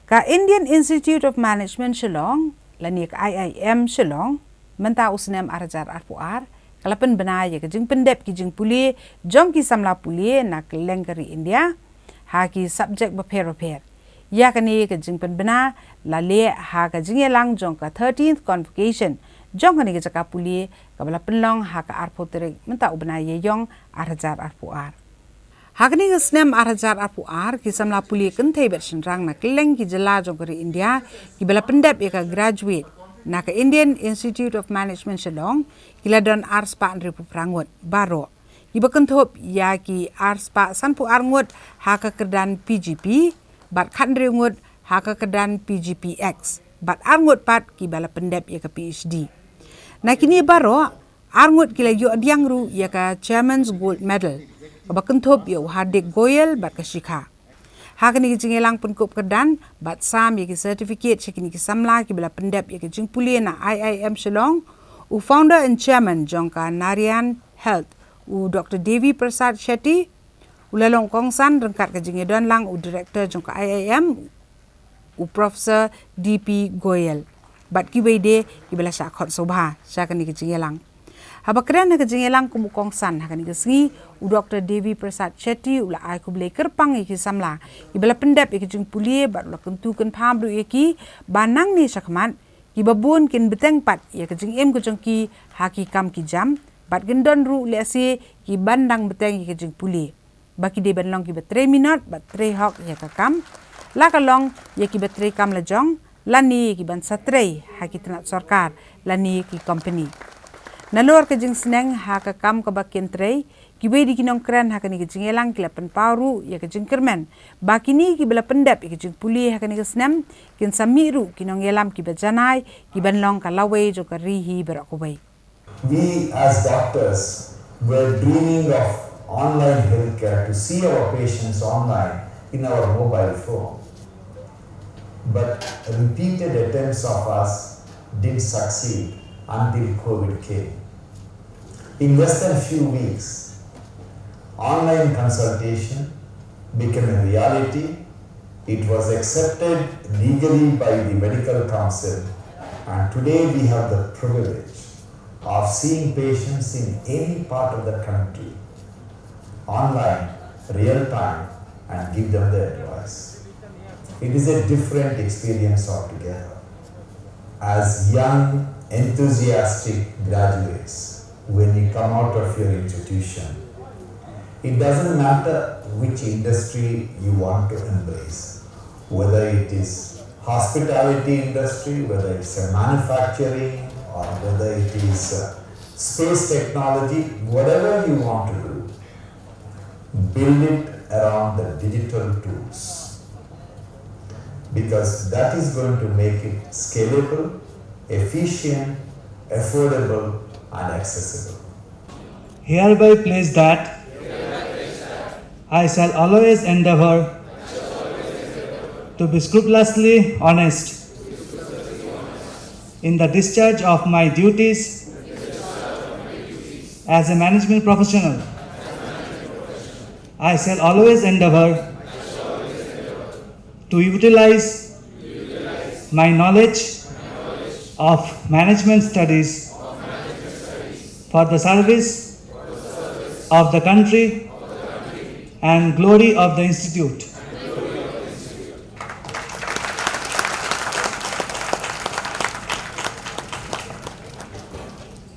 Ka Indian Institute of Management Shillong, lani ka IIM Shillong, menta usnem arjar arpuar, kalapan benaya ke jeng pendep ki jeng puli, jom ki samla puli nak lengkari India, ha ki subject beper-beper. Ya kani ke jeng penbena, lale ha ka jeng yelang jong ka 13th Convocation, jong kani ke jaka puli, kabala Pynlong ha ka arpoterik, menta ubenaya yong arjar arpuar. Hakni ke snem arjar arpuar ki samla puli kentai bersenrang na keleng ki jela jong kari India ki bala pendep ya ka graduate na ka Indian Institute of Management Shillong kila don arspa ribu prangut baro ki bekentop ya ki arspa sanpu arngut ha ka kedan PGP bat khandri ngut ha ka kedan PGPX bat arngut pat ki bala pendep ya ka PhD na kini baro arngut kila yo adiangru ya ka Chairman's Gold Medal Kabakentop yo hadik goyel bat kashika. Hakani ki jingelang penkup kedan bat sam ye ki certificate sekini ki samla ki bela pendep ye ki jing puli na IIM Shillong u founder and chairman jongka Narayan Health u Dr. Devi Prasad Shetty u lalong kongsan rengkat ke jinge don lang u director jongka IIM u Professor DP Goyel. Bat ki wede ki bela syakot sobha syakani ki jingelang. Habakran na kajingelang kumukong san hakani kasngi u Dr. Devi Prasad Shetty ula ai ku blai kerpang iki samla ibala pendep iki jing pulie bat ula kentukan pabru iki banang ni sakmat ki babun kin beteng pat ya kajing em ku jongki haki kam ki jam bat gendon ru lesi ki bandang beteng iki jing pulie baki de banlong ki betre minot bat tre hok ya ka kam la kalong ya ki betre kam la jong lani ki ban satre haki tenat sarkar lani ki company Nalor ke jing seneng ha ka kam ka bakin trei ki be di kinong kran ha kani ke jing elang ki lapan paru ya ke jing kermen bakini ki bela pendep ki jing puli ha kani ke snem kin samiru kinong elam ki bejanai ki banlong ka lawe jo ka rihi berakubai. We as doctors were dreaming of online healthcare to see our patients online in our mobile phone, but repeated attempts of us didn't succeed until COVID came. In less than a few weeks, online consultation became a reality. It was accepted legally by the medical council, and today we have the privilege of seeing patients in any part of the country online, real time, and give them the advice. It is a different experience altogether. As young, enthusiastic graduates, when you come out of your institution, it doesn't matter which industry you want to embrace, whether it is hospitality industry, whether it's a manufacturing, or whether it is space technology, whatever you want to do, build it around the digital tools, because that is going to make it scalable, efficient, affordable, and accessible. Hereby place that I shall always endeavor to be scrupulously honest in the discharge of my duties as a management professional. I shall always endeavor to utilize my knowledge of management studies for the service of the country and glory of the institute.